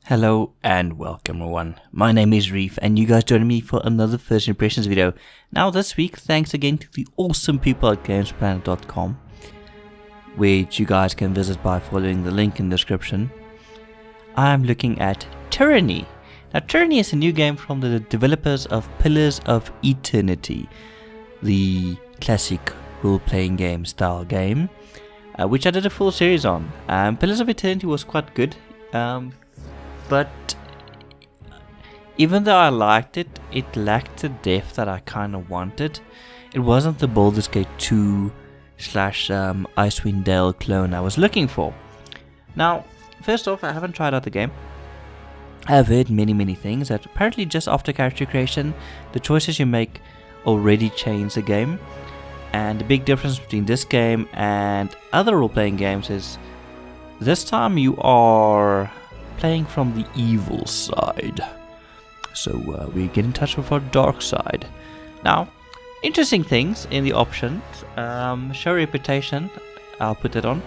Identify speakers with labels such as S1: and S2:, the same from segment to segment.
S1: Hello and welcome everyone, my name is Reef and you guys joining me for another first impressions video. Now this week, thanks again to the awesome people at gamesplanet.com, which you guys can visit by following the link in the description. I'm looking at Tyranny. Now Tyranny is a new game from the developers of Pillars of Eternity, the classic role-playing game style game, which I did a full series on. Pillars of Eternity was quite good. But even though I liked it, it lacked the depth that I kind of wanted. It wasn't the Baldur's Gate 2 / Icewind Dale clone I was looking for. Now, first off, I haven't tried out the game. I have heard many things that apparently just after character creation, the choices you make already change the game. And the big difference between this game and other role-playing games is this time you are playing from the evil side, so we get in touch with our dark side. Now, interesting things in the options. Show reputation, I'll put it on.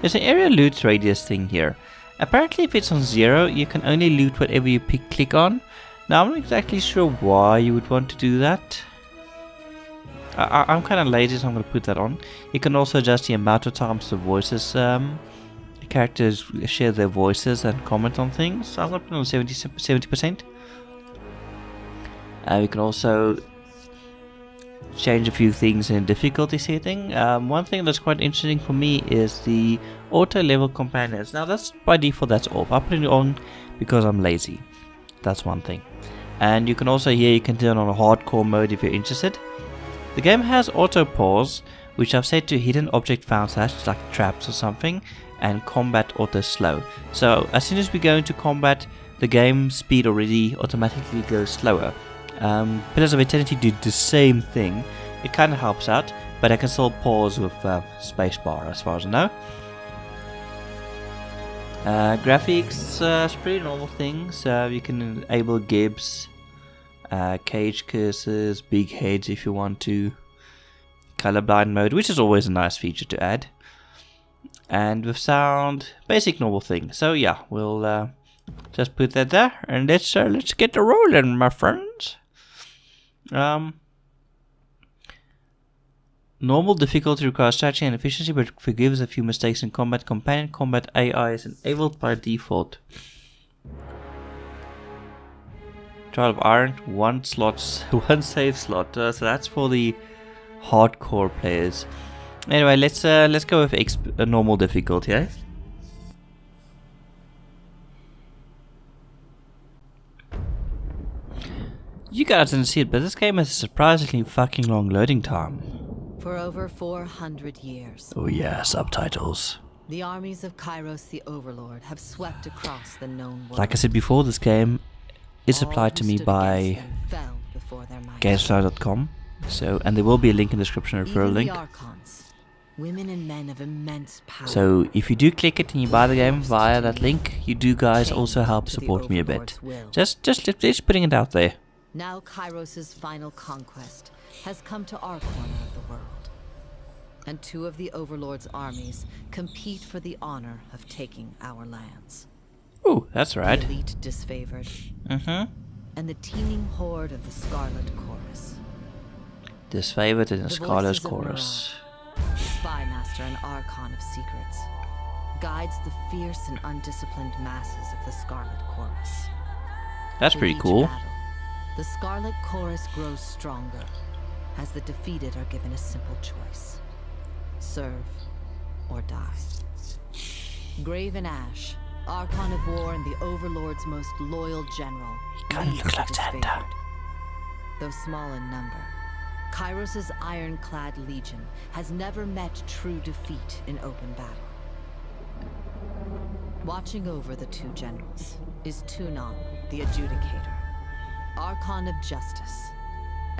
S1: There's an area loot radius thing here. Apparently if it's on 0 you can only loot whatever you click on. Now I'm not exactly sure why you would want to do that. I'm kind of lazy, so I'm going to put that on. You can also adjust the amount of times the voices characters share their voices and comment on things. So I'm going to put it on 70%. We can also change a few things in difficulty setting. One thing that's quite interesting for me is the auto level companions. Now that's by default, that's off. I put it on because I'm lazy. That's one thing. And you can also here you can turn on a hardcore mode if you're interested. The game has auto pause, which I've set to hidden object found / like traps or something, and combat auto slow. So as soon as we go into combat, the game speed already automatically goes slower. Pillars of Eternity did the same thing. It kind of helps out, but I can still pause with spacebar as far as I know. Graphics, pretty normal things. You can enable gibs, cage cursors, big heads if you want to, colorblind mode, which is always a nice feature to add. And with sound, basic normal thing. So yeah, we'll just put that there, and let's get the rolling, my friends. Normal difficulty requires strategy and efficiency, but forgives a few mistakes in combat. Companion combat AI is enabled by default. Trial of Iron, one save slot. So that's for the hardcore players. Anyway, let's go with normal difficulty, eh? You guys didn't see it, but this game has a surprisingly fucking long loading time.
S2: For over 400 years.
S1: Oh yeah, subtitles.
S2: The armies of Kairos the Overlord have swept across the known world.
S1: Like I said before, this game is supplied to me by gamesplanet.com. So, and there will be a link in the description, a referral link.
S2: Women and men of immense power.
S1: So if you do click it and you buy the game via that link, you do guys also help support me a bit. Just putting it out there.
S2: Now Kairos' final conquest has come to our corner of the world. And 2 of the Overlord's armies compete for the honor of taking our lands.
S1: Ooh, that's right.
S2: The elite disfavored. And the teeming horde of the Scarlet Chorus.
S1: Disfavored in the Scarlet Chorus.
S2: Spymaster and Archon of Secrets, guides the fierce and undisciplined masses of the Scarlet Chorus.
S1: That's pretty cool.
S2: Battle, the Scarlet Chorus grows stronger, as the defeated are given a simple choice: serve or die. Graven Ash, Archon of War and the Overlord's most loyal general,
S1: kinda looks like Xander.
S2: Though small in number, Kairos' ironclad legion has never met true defeat in open battle. Watching over the 2 generals is Tyranny, the Adjudicator, Archon of Justice,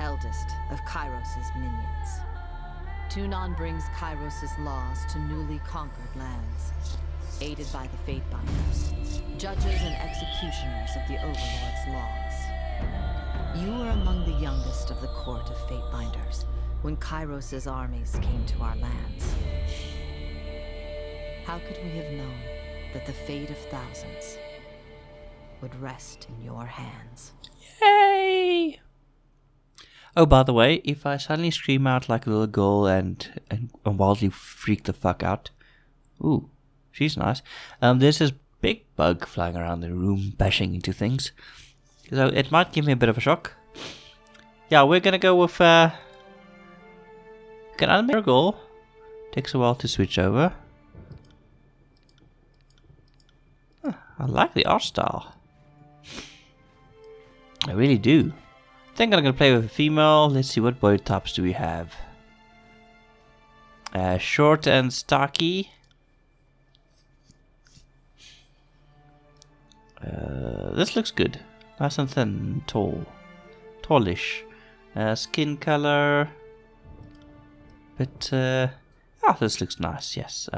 S2: eldest of Kairos' minions. Tyranny brings Kairos' laws to newly conquered lands, aided by the Fatebinders, judges and executioners of the Overlord's laws. You were among the youngest of the court of Fatebinders when Kairos' armies came to our lands. How could we have known that the fate of thousands would rest in your hands.
S1: Yay! Oh, by the way, if I suddenly scream out like a little girl and wildly freak the fuck out, ooh, she's nice. There's this big bug flying around the room, bashing into things, so it might give me a bit of a shock. Yeah, we're gonna go with can animate a goal. Takes a while to switch over. Huh, I like the art style. I really do. I think I'm gonna play with a female. Let's see, what body types do we have? Short and stocky. This looks good. Nice and thin, tall, tallish. Skin color. But this looks nice. Yes.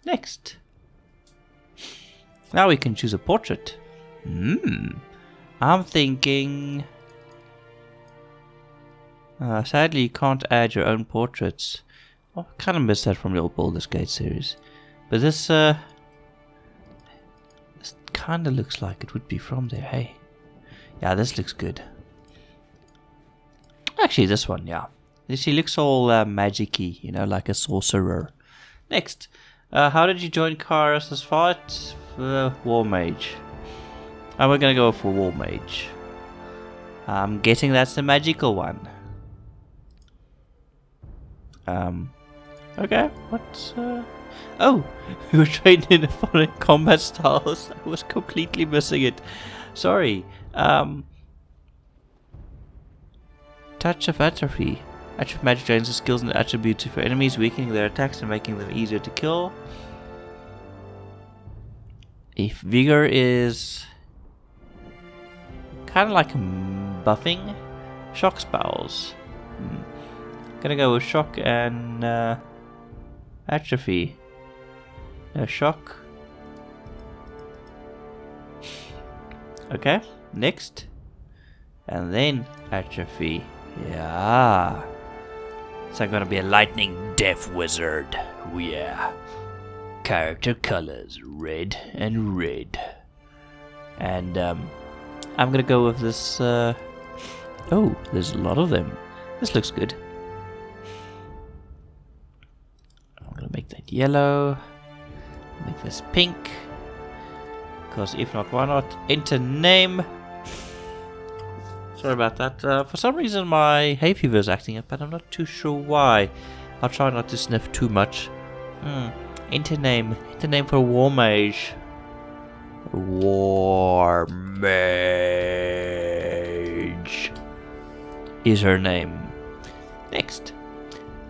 S1: Next. Now we can choose a portrait. I'm thinking. Sadly, you can't add your own portraits. Oh, I kind of miss that from the old Baldur's Gate series. But this kind of looks like it would be from there. Hey, yeah, this looks good. Actually, this one, yeah. She looks all magic-y, you know, like a sorcerer. Next, how did you join Kairos' fight? War Mage. And we're gonna go for War Mage. I'm guessing that's the magical one. Okay, what? Oh, we were trained in foreign combat styles. I was completely missing it. Sorry. Touch of Atrophy. Atrophy magic drains the skills and attributes of your enemies, weakening their attacks and making them easier to kill. If Vigor is kind of like buffing. Shock spells. Gonna go with shock and atrophy. No, shock. Okay, next. And then atrophy. Yeah. So I'm gonna be a lightning death wizard. Oh yeah. Character colors red and red. And I'm gonna go with this. Oh, there's a lot of them. This looks good. I'm gonna make that yellow. Make this pink. Because if not, why not? Enter name. Sorry about that. For some reason my hay fever is acting up, but I'm not too sure why. I'll try not to sniff too much. Enter name. Enter name for War Mage. War Mage is her name. Next.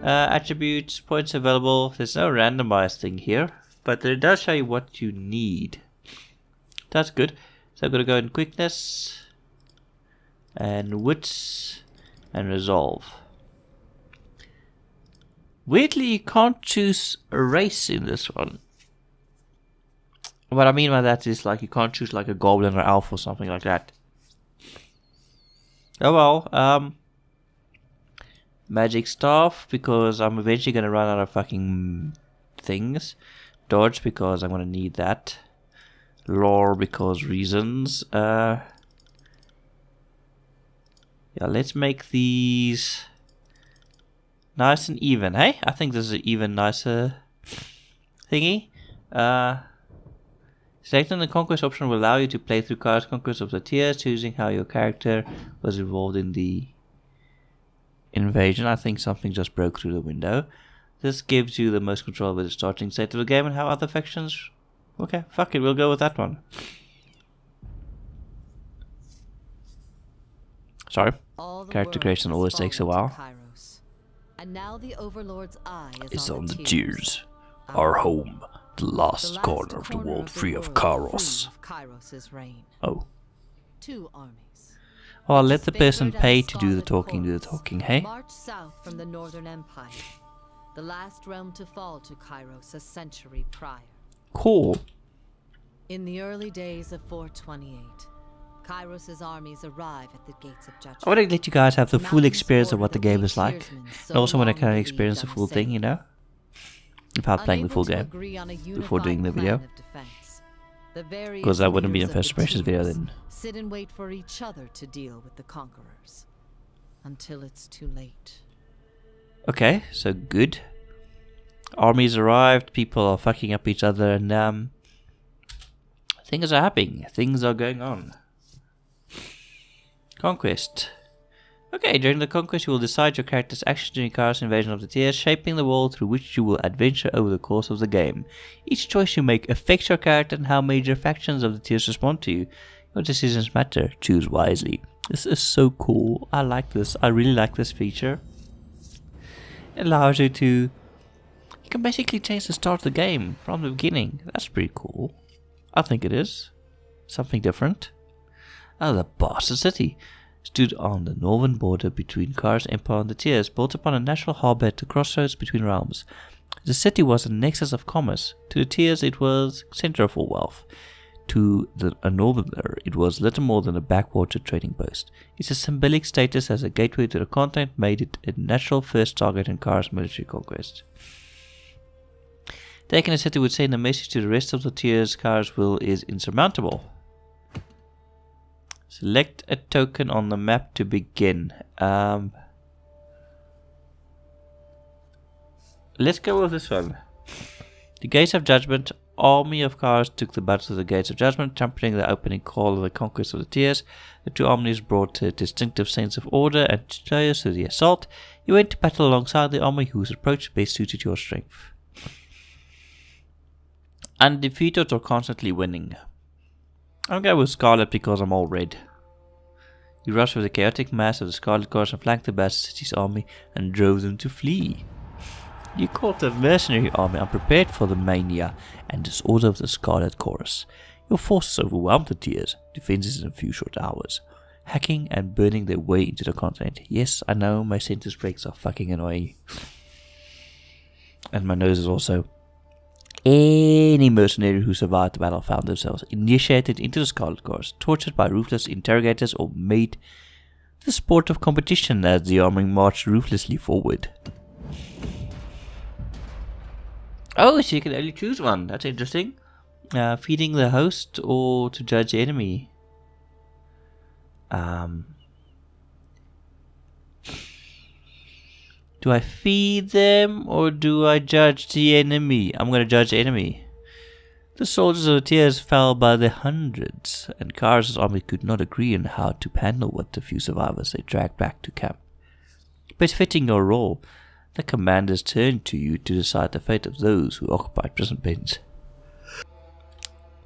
S1: Attributes, points available. There's no randomized thing here, but it does show you what you need. That's good. So I'm going to go in quickness and wits and resolve. Weirdly, you can't choose a race in this one. What I mean by that is like you can't choose like a goblin or elf or something like that. Oh well, magic staff because I'm eventually gonna run out of fucking things. Dodge because I'm gonna need that. Lore because reasons. Yeah, let's make these nice and even, hey? I think this is an even nicer thingy. Selecting the Conquest option will allow you to play through Kairos Conquest of the tiers, choosing how your character was involved in the invasion. I think something just broke through the window. This gives you the most control over the starting state of the game and how other factions... Okay, fuck it, we'll go with that one. Sorry. Character creation always takes a while.
S2: And now the Overlord's eye
S1: is on the tiers. Our home. The last corner of the world free of Kairos. Oh.
S2: 2 armies.
S1: Oh, I'll let the person pay to do the talking, hey?
S2: March south from the Northern Empire. The last realm to fall to Kairos a century prior.
S1: Cool.
S2: In the early days of 428, Kairos' armies arrive at the gates of judgment.
S1: I want to let you guys have the full experience of what the game is like. And also want to kind of experience the full thing, you know? Without playing the full game before doing the video.
S2: The various
S1: Because that wouldn't be in
S2: leaders of
S1: first
S2: the
S1: impressions video
S2: tiers
S1: then.
S2: sit and wait for each other to deal with the conquerors. Until it's too late.
S1: Okay, so good. Armies arrived, people are fucking up each other, and things are happening. Things are going on. Conquest. Okay, during the conquest you will decide your character's actions during Kairos invasion of the tiers, shaping the world through which you will adventure over the course of the game. Each choice you make affects your character and how major factions of the tiers respond to you. Your decisions matter. Choose wisely. This is so cool. I like this. I really like this feature. It allows you to... You can basically change the start of the game from the beginning. That's pretty cool. I think it is. Something different. Oh, the Bastard City stood on the northern border between Kairos Empire and the Tiers, built upon a natural harbour at the crossroads between realms. The city was a nexus of commerce. To the Tiers it was a centre of all wealth. To a northerner it was little more than a backwater trading post. Its symbolic status as a gateway to the continent made it a natural first target in Kairos military conquest. Taking the city would send a message to the rest of the Tiers. Kairos' will is insurmountable. Select a token on the map to begin. Let's go with this one. The Gates of Judgment. Army of Kairos took the battle to the Gates of Judgment, trumpeting the opening call of the conquest of the Tiers. The two armies brought a distinctive sense of order and chaos to the assault. You went to battle alongside the army whose approach best suited your strength. Undefeated or constantly winning? I'm going with Scarlet because I'm all red. You rushed with the chaotic mass of the Scarlet Corps and flanked the Bastard City's army and drove them to flee. You caught the mercenary army unprepared for the mania and disorder of the Scarlet Chorus. Your forces overwhelmed the Tiers' defenses in a few short hours, hacking and burning their way into the continent. Yes, I know my sentence breaks are fucking annoying. And my nose is also... Any mercenary who survived the battle found themselves initiated into the Scarlet Corps, tortured by ruthless interrogators, or made the sport of competition as the army marched ruthlessly forward. Oh, so you can only choose one. That's interesting. Feeding the host or to judge the enemy. Do I feed them or do I judge the enemy? I'm going to judge the enemy. The soldiers of the Tiers fell by the hundreds, and Kairos' army could not agree on how to handle what the few survivors they dragged back to camp. But fitting your role, the commanders turned to you to decide the fate of those who occupied prison pens.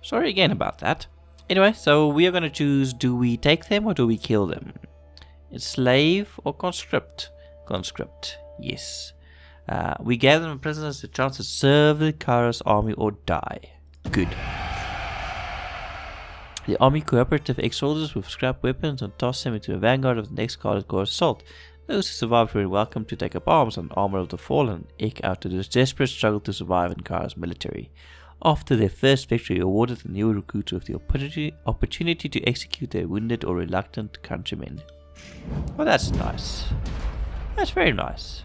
S1: Sorry again about that. Anyway, so we are going to choose, do we take them or do we kill them? Enslave or conscript? Conscript, yes. We gave them prisoners the chance to serve the Kairos army or die. Good. The army cooperative ex-soldiers with scrap weapons and tossed them into the vanguard of the next Scarlet Corps assault. Those who survived were welcome to take up arms and armor of the fallen, eke out to this desperate struggle to survive in Kairos military. After their first victory, awarded the new recruits with the opportunity to execute their wounded or reluctant countrymen. Well, that's nice. That's very nice.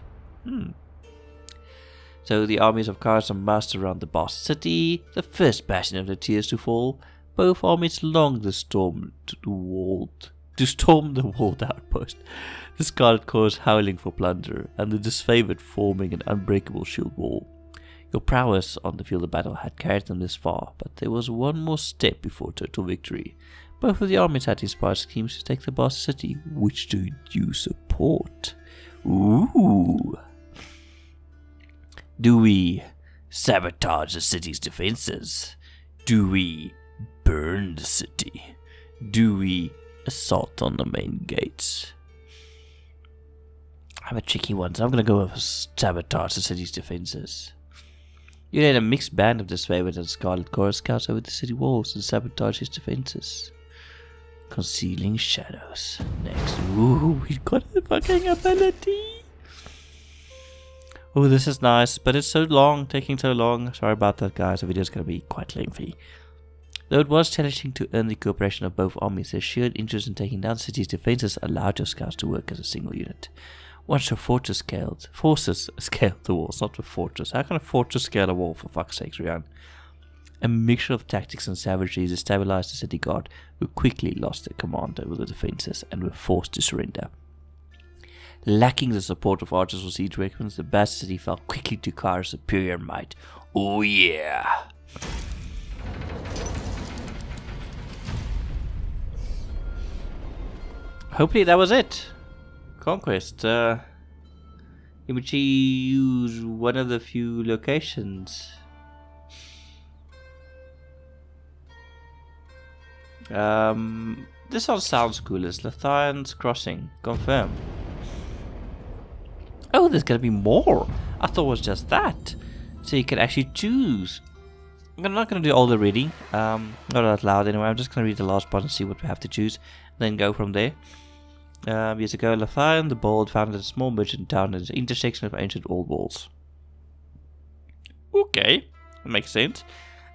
S1: So the armies of Kairos are massed around the Bastard City, the first bastion of the Tiers to fall. Both armies longed to storm the walled outpost. The Scarlet Corps howling for plunder, and the disfavored forming an unbreakable shield wall. Your prowess on the field of battle had carried them this far, but there was one more step before total victory. Both of the armies had inspired schemes to take the Bastard City. Which do you support? Ooh. Do we sabotage the city's defenses? Do we burn the city? Do we assault on the main gates? I have a tricky one, so I'm going to go with sabotage the city's defenses. You led a mixed band of disfavored and Scarlet Corps scouts over the city walls and sabotage its defenses. Concealing shadows. Next. Ooh, we got a fucking ability. Oh, this is nice, but it's so long, taking so long. Sorry about that, guys. The video is going to be quite lengthy. Though it was challenging to earn the cooperation of both armies, their shared interest in taking down the city's defenses allowed your scouts to work as a single unit. Once your forces scaled the walls, not the fortress. How can a fortress scale a wall, for fuck's sake, Rian? a mixture of tactics and savagery to stabilize the city guard, who quickly lost their command over the defenses and were forced to surrender. Lacking the support of archers or siege weapons, the bastard city fell quickly to Kairos' superior might. Oh yeah! Hopefully that was it. Conquest. In which he used one of the few locations. This all sounds cool. It's Lathian's Crossing. Confirm. Oh, there's gonna be more. I thought it was just that. So you can actually choose. I'm not gonna do all the reading. Not out loud anyway. I'm just gonna read the last part and see what we have to choose, then go from there. Years ago, Lathian the Bold founded a small merchant town at the intersection of ancient old walls. Okay, that makes sense.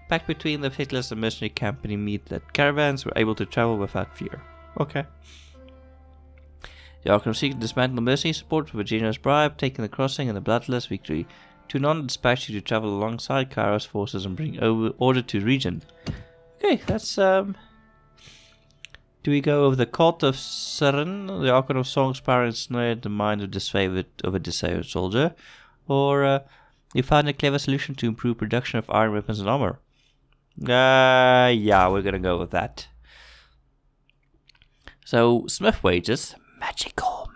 S1: Back between the settlers and mercenary company meet that caravans were able to travel without fear. Okay. The Archon seeks to dismantle mercenary support with a generous bribe, taking the crossing and a bloodless victory. Tunon dispatched you to travel alongside Kairos forces and bring order to the region. Okay, that's Do we go over the cult of Seren, the Archon of Song's power ensnared the mind of a disfavored soldier, or you found a clever solution to improve production of iron weapons and armor? Yeah, we're gonna go with that. So, smith wages, magical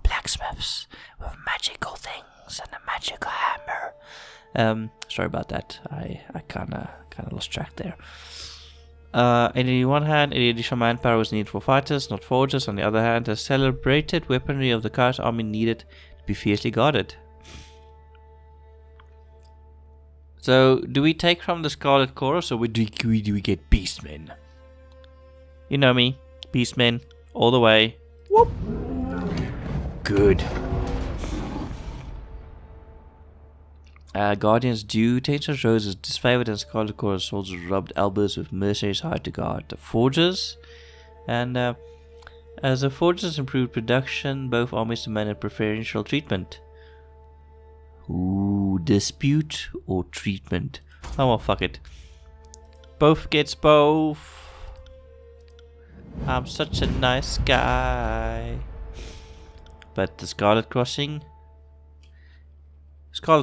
S1: blacksmiths with magical things and a magical hammer. Sorry about that. I kinda lost track there. On the one hand, any additional manpower was needed for fighters, not forgers. On the other hand, the celebrated weaponry of the Kairos army needed to be fiercely guarded. So, do we take from the Scarlet Chorus, or do we get Beastmen? You know me, Beastmen, all the way. Whoop! Good. Guardians due Tension's Roses disfavored and Scarlet Chorus soldiers rubbed elbows with mercenaries hired to guard the forgers. And as the forgers improved production, both armies demanded preferential treatment. Ooh, dispute or treatment? Oh well, fuck it. Both gets both. I'm such a nice guy. But the Scarlet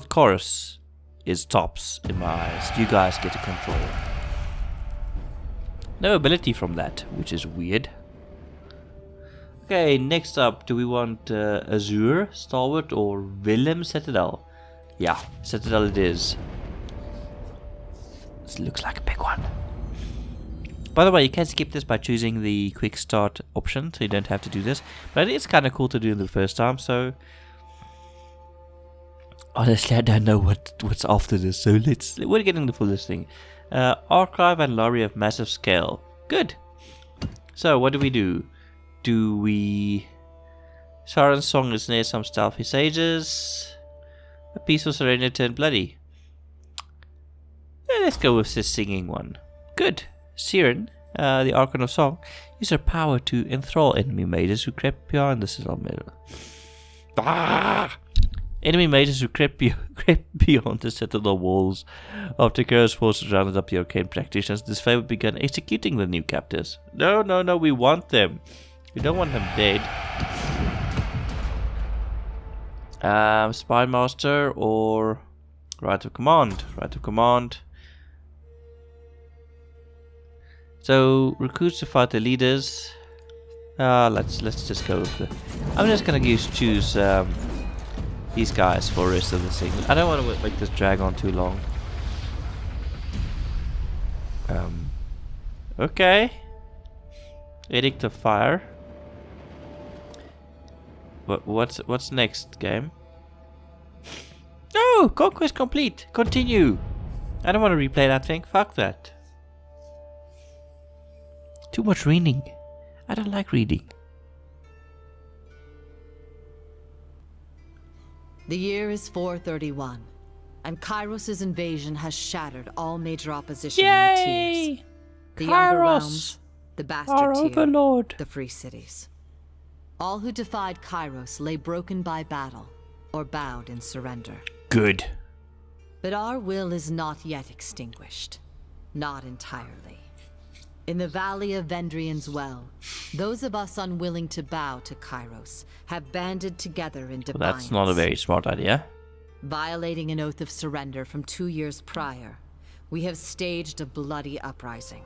S1: Chorus is tops in my eyes. You guys get to control. No ability from that, which is weird. Okay, next up, do we want Azure, Stalwart, or Willem Citadel? Yeah, Citadel it is. This looks like a big one. By the way, you can skip this by choosing the quick start option, so you don't have to do this. But it's kind of cool to do the first time, so... Honestly, I don't know what's after this, so we're getting the full listing. Archive and Lorry of massive scale. Good. So, what do we do? Saren's song is near some stealthy sages. A peaceful surrender turned bloody. Let's go with this singing one. Good. Siren, the Archon of Song, used her power to enthrall enemy mages who crept beyond the Citadel. Enemy mages who crept beyond the Citadel walls. After Kairos forces rounded up the arcane practitioners, this favor began executing the new captors. No, we want them. We don't want them dead. Spy Master or Right of Command? Right of Command. So, recruits to fight the leaders. Let's just go with the... I'm just gonna choose these guys for the rest of the thing. I don't want to make this drag on too long. Okay. Edict of Fire. What's next, game? No! Conquest complete! Continue! I don't want to replay that thing. Fuck that. Too much reading. I don't like reading.
S2: The year is 431, and Kairos' invasion has shattered all major opposition in the tiers. The Younger Realms, the Bastard Tier,
S1: Overlord.
S2: the Free Cities. All who defied Kairos lay broken by battle, or bowed in surrender.
S1: Good.
S2: But our will is not yet extinguished. not entirely. In the Valley of Vendrian's Well, those of us unwilling to bow to Kairos have banded together in defiance.
S1: Well, that's not a very smart idea.
S2: Violating an oath of surrender from 2 years prior, we have staged a bloody uprising,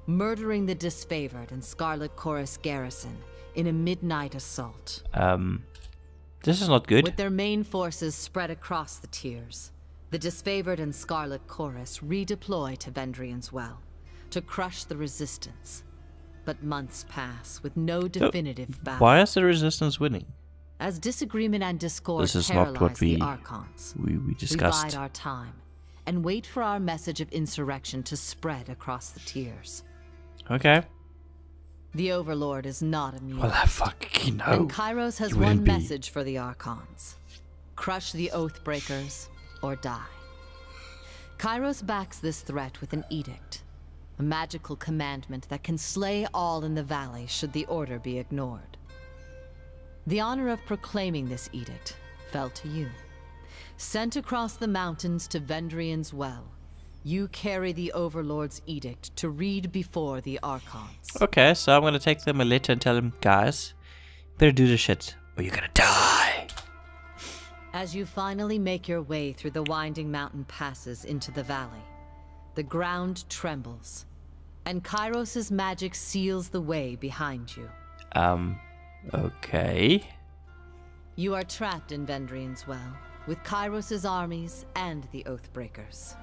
S2: murdering the disfavored and Scarlet Chorus garrison in a midnight assault.
S1: This is not good.
S2: With their main forces spread across the tiers, the disfavored and Scarlet Chorus redeploy to Vendrian's Well to crush the resistance. But months pass with no definitive battle.
S1: Why is the resistance winning?
S2: As disagreement and discord
S1: This is
S2: paralyze
S1: not what
S2: the Archons,
S1: we discussed.
S2: we bide our time and wait for our message of insurrection to spread across the tiers.
S1: Okay.
S2: The Overlord is not immune.
S1: Well, I fucking know.
S2: And Kairos has one message for the Archons. Crush the Oathbreakers or die. Kairos backs this threat with an edict. A magical commandment that can slay all in the valley should the order be ignored. The honor of proclaiming this edict fell to you. Sent across the mountains to Vendrian's Well, you carry the Overlord's edict to read before the Archons.
S1: Okay, so I'm gonna take them a letter and tell them, guys, better do the shit or you're gonna die.
S2: As you finally make your way through the winding mountain passes into the valley, the ground trembles, and Kairos' magic seals the way behind you.
S1: Okay.
S2: You are trapped in Vendrian's Well, with Kairos' armies and the Oathbreakers.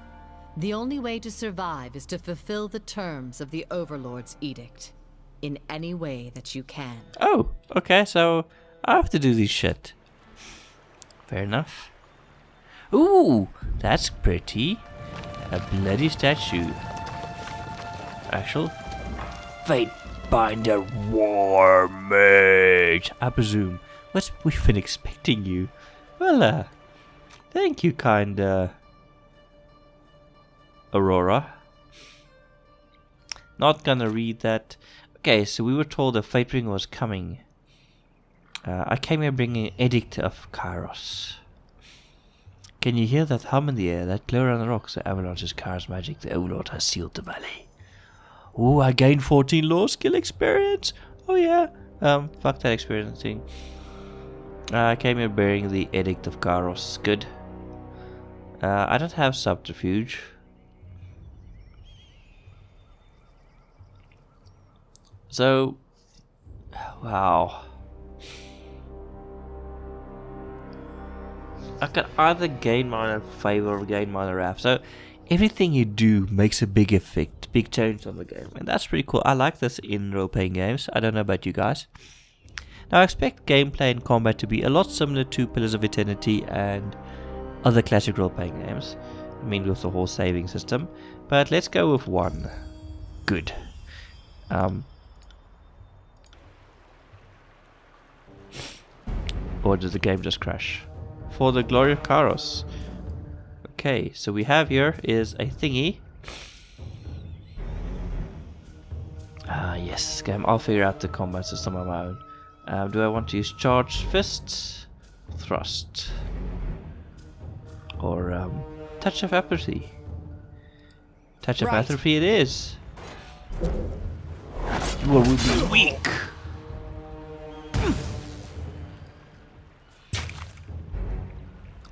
S2: The only way to survive is to fulfill the terms of the Overlord's edict, in any way that you can.
S1: Oh, okay, so I have to do this shit. Fair enough. Ooh, that's pretty. A bloody statue. Actual Fatebinder War Mage, I presume. What we've been expecting you. Well, thank you, kind Aurora. Not gonna read that. Okay, so we were told a Fatebringer was coming. I came here bringing an edict of Kairos. Can you hear that hum in the air, that glow around the rocks? The avalanche's Kairos magic, the Overlord has sealed the valley. Ooh, I gained 14 law skill experience. Oh yeah. Fuck that experience thing. I came here bearing the edict of Kairos. Good. I don't have subterfuge. So, wow. I can either gain minor favor or gain minor wrath. So everything you do makes a big effect, big change on the game, and that's pretty cool. I like this in role-playing games. I don't know about you guys. Now I expect gameplay and combat to be a lot similar to Pillars of Eternity and other classic role-playing games. I mean, with the whole saving system. But let's go with one. Good. Or did the game just crash? For the glory of Kairos. Okay, so we have here is a thingy. Yes, game. I'll figure out the combat system on my own. Do I want to use charged fists, thrust, or touch of apathy? Touch of apathy it is. You will be weak.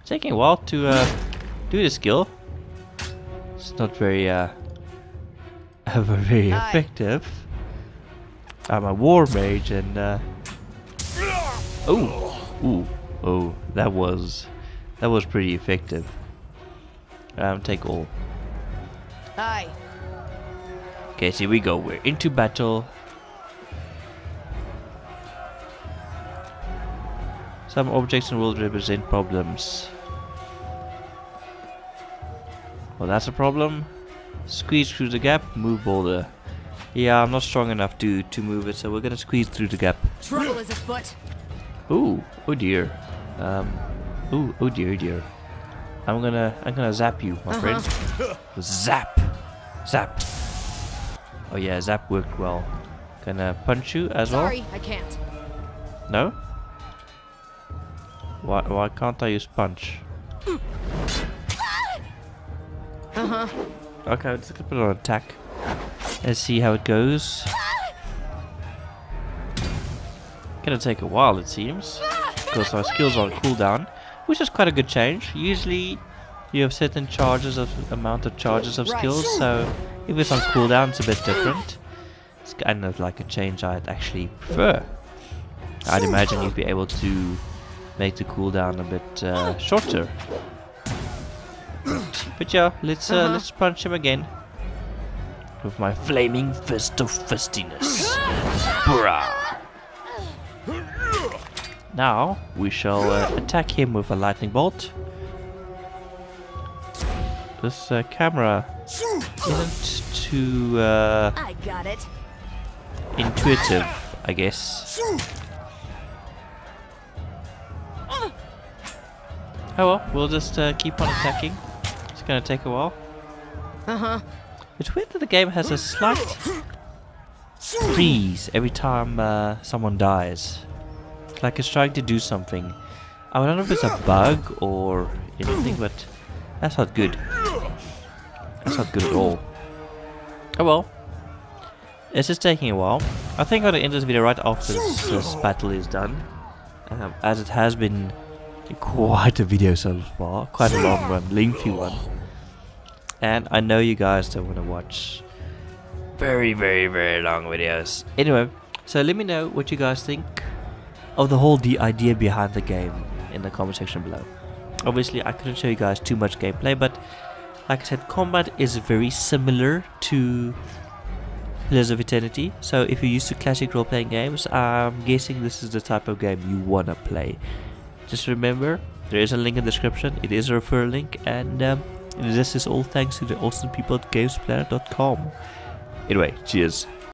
S1: Taking a while to do the skill. It's not very very effective. I'm a war mage and oh, that was pretty effective. Take all.
S2: Hi.
S1: Okay, so here we go. We're into battle. Some objects in the world represent problems. Well, that's a problem. Squeeze through the gap, move boulder. Yeah, I'm not strong enough to move it, so we're gonna squeeze through the gap.
S2: Trouble is afoot.
S1: Ooh, oh dear. Oh dear. I'm gonna zap you, my friend. Zap. Oh yeah, zap worked well. Gonna punch you as well.
S2: Sorry, I can't.
S1: No? Why can't I use punch? Okay, let's put it on attack. Let's see how it goes. Gonna take a while, it seems, because our skills are on cooldown, which is quite a good change. Usually you have certain amount of charges of skills, so if it's on cooldown it's a bit different. It's kind of like a change I'd actually prefer. I'd imagine you'd be able to make the cooldown a bit shorter. But yeah, let's punch him again with my flaming fist of fistiness. Bruh. Now we shall attack him with a lightning bolt. This camera isn't too
S3: I got it.
S1: intuitive, I guess. Oh well, we'll just keep on attacking. It's gonna take a while. It's weird that the game has a slight freeze every time someone dies. Like it's trying to do something. I don't know if it's a bug or anything, but that's not good. That's not good at all. Oh well. It's just taking a while. I think I'm gonna end this video right after this battle is done. As it has been quite a video so far. Quite a long one, lengthy one. And I know you guys don't want to watch very, very, very long videos. Anyway, so let me know what you guys think of the whole idea behind the game in the comment section below. Obviously I couldn't show you guys too much gameplay, but like I said, combat is very similar to Pillars of Eternity. So if you're used to classic role-playing games, I'm guessing this is the type of game you wanna play. Just remember, there is a link in the description. It is a referral link, and this is all thanks to the awesome people at gamesplanet.com. Anyway, cheers.